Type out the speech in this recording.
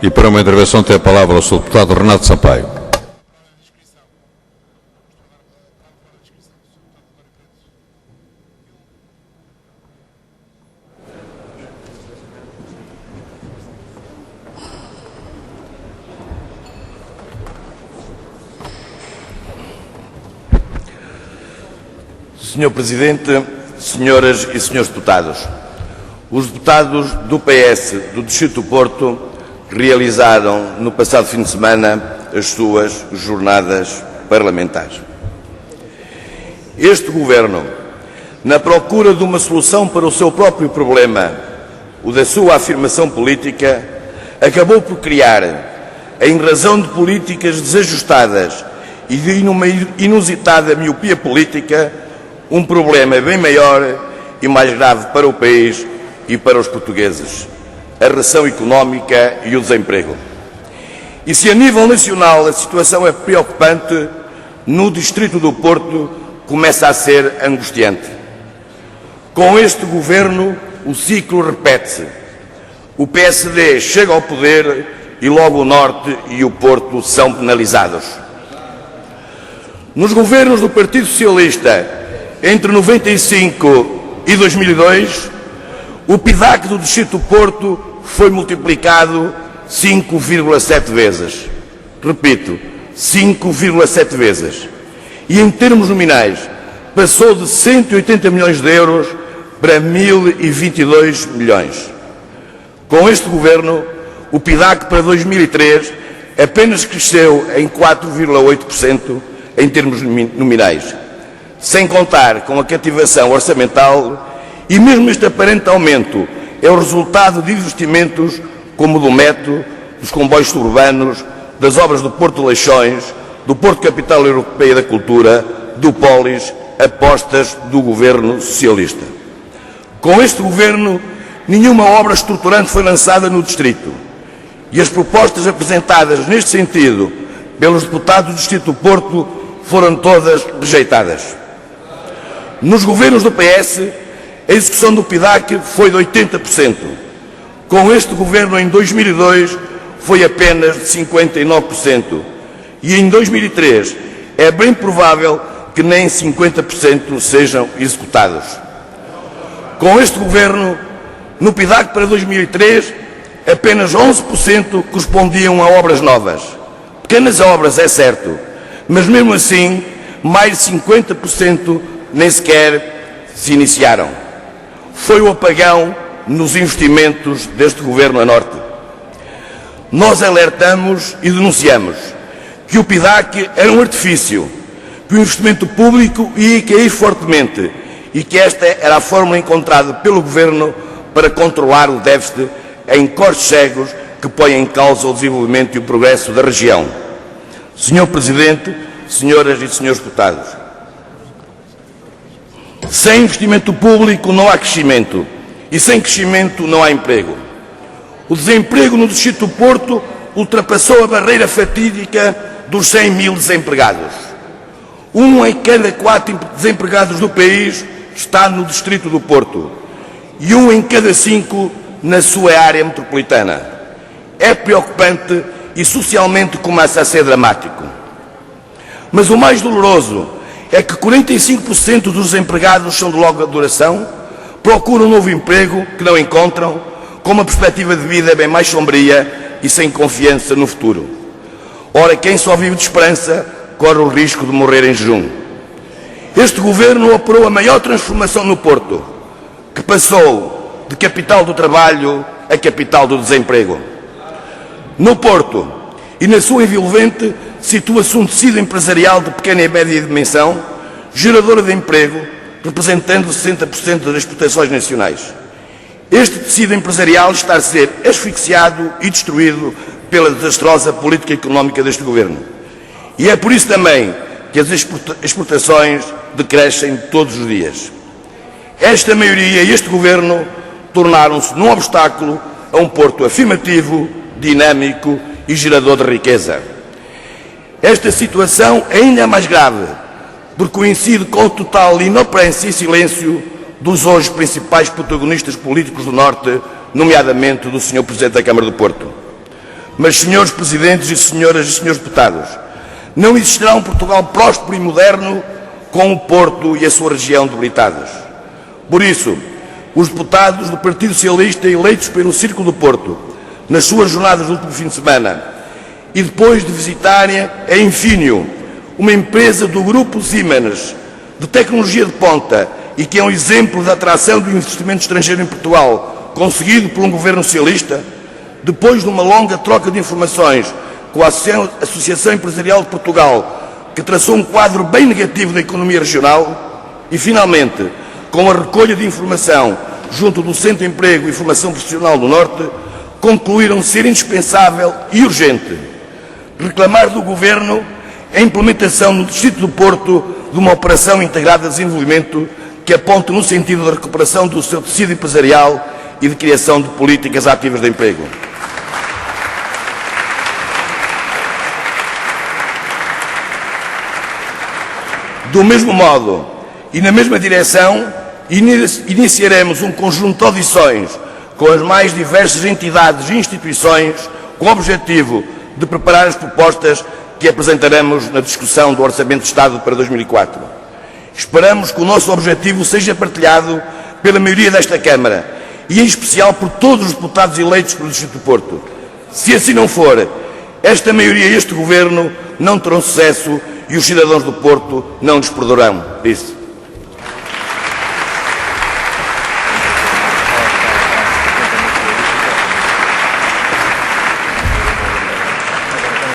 E para uma intervenção tem a palavra o Sr. Deputado Renato Sampaio. Senhor Presidente, senhoras e senhores deputados, os deputados do PS do Distrito do Porto realizaram no passado fim de semana as suas jornadas parlamentares. Este Governo, na procura de uma solução para o seu próprio problema, o da sua afirmação política, acabou por criar, em razão de políticas desajustadas e de uma inusitada miopia política, um problema bem maior e mais grave para o país e para os portugueses: a recessão económica e o desemprego. E se a nível nacional a situação é preocupante, no Distrito do Porto começa a ser angustiante. Com este Governo o ciclo repete-se. O PSD chega ao poder e logo o Norte e o Porto são penalizados. Nos governos do Partido Socialista, entre 95 e 2002, o PIDAC do Distrito do Porto foi multiplicado 5,7 vezes. Repito, 5,7 vezes. E em termos nominais, passou de 180 milhões de euros para 1.022 milhões. Com este Governo, o PIDAC para 2003 apenas cresceu em 4,8% em termos nominais, sem contar com a cativação orçamental, e mesmo este aparente aumento é o resultado de investimentos como o do metro, dos comboios suburbanos, das obras do Porto de Leixões, do Porto Capital Europeia da Cultura, do Polis, apostas do Governo Socialista. Com este Governo, nenhuma obra estruturante foi lançada no Distrito, e as propostas apresentadas neste sentido pelos deputados do Distrito do Porto foram todas rejeitadas. Nos governos do PS, a execução do PIDAC foi de 80%. Com este Governo, em 2002, foi apenas de 59%. E em 2003, é bem provável que nem 50% sejam executados. Com este Governo, no PIDAC para 2003, apenas 11% correspondiam a obras novas. Pequenas obras, é certo, mas mesmo assim, mais de 50% nem sequer se iniciaram. Foi o apagão nos investimentos deste Governo a Norte. Nós alertamos e denunciamos que o PIDAC era um artifício, que o investimento público ia cair fortemente e que esta era a fórmula encontrada pelo Governo para controlar o déficit em cortes cegos que põem em causa o desenvolvimento e o progresso da região. Senhor Presidente, senhoras e senhores deputados, sem investimento público não há crescimento e sem crescimento não há emprego. O desemprego no Distrito do Porto ultrapassou a barreira fatídica dos 100 mil desempregados. 1 em cada 4 desempregados do país está no Distrito do Porto e 1 em cada 5 na sua área metropolitana. É preocupante e socialmente começa a ser dramático. Mas o mais doloroso é que 45% dos desempregados são de longa duração, procuram um novo emprego que não encontram, com uma perspectiva de vida bem mais sombria e sem confiança no futuro. Ora, quem só vive de esperança corre o risco de morrer em jejum. Este Governo operou a maior transformação no Porto, que passou de capital do trabalho a capital do desemprego. No Porto e na sua envolvente situa-se um tecido empresarial de pequena e média dimensão, gerador de emprego, representando 60% das exportações nacionais. Este tecido empresarial está a ser asfixiado e destruído pela desastrosa política económica deste Governo. E é por isso também que as exportações decrescem todos os dias. Esta maioria e este Governo tornaram-se num obstáculo a um Porto afirmativo, dinâmico e gerador de riqueza. Esta situação é ainda mais grave, porque coincide com o total inoperancia e silêncio dos hoje principais protagonistas políticos do Norte, nomeadamente do Sr. Presidente da Câmara do Porto. Mas, senhores presidentes e senhoras e senhores deputados, não existirá um Portugal próspero e moderno com o Porto e a sua região debilitados. Por isso, os deputados do Partido Socialista eleitos pelo Círculo do Porto, nas suas jornadas do último fim de semana, e depois de visitarem a Infineum, uma empresa do grupo Siemens, de tecnologia de ponta e que é um exemplo da atração do investimento estrangeiro em Portugal, conseguido por um governo socialista, depois de uma longa troca de informações com a Associação Empresarial de Portugal, que traçou um quadro bem negativo da economia regional, e, finalmente, com a recolha de informação junto do Centro de Emprego e Formação Profissional do Norte, concluíram ser indispensável e urgente reclamar do Governo a implementação no Distrito do Porto de uma operação integrada de desenvolvimento que aponte no sentido da recuperação do seu tecido empresarial e de criação de políticas ativas de emprego. Do mesmo modo e na mesma direção, iniciaremos um conjunto de audições com as mais diversas entidades e instituições com o objetivo de preparar as propostas que apresentaremos na discussão do Orçamento de Estado para 2004. Esperamos que o nosso objetivo seja partilhado pela maioria desta Câmara e, em especial, por todos os deputados eleitos pelo Distrito do Porto. Se assim não for, esta maioria e este Governo não terão sucesso e os cidadãos do Porto não lhes perdoarão isso.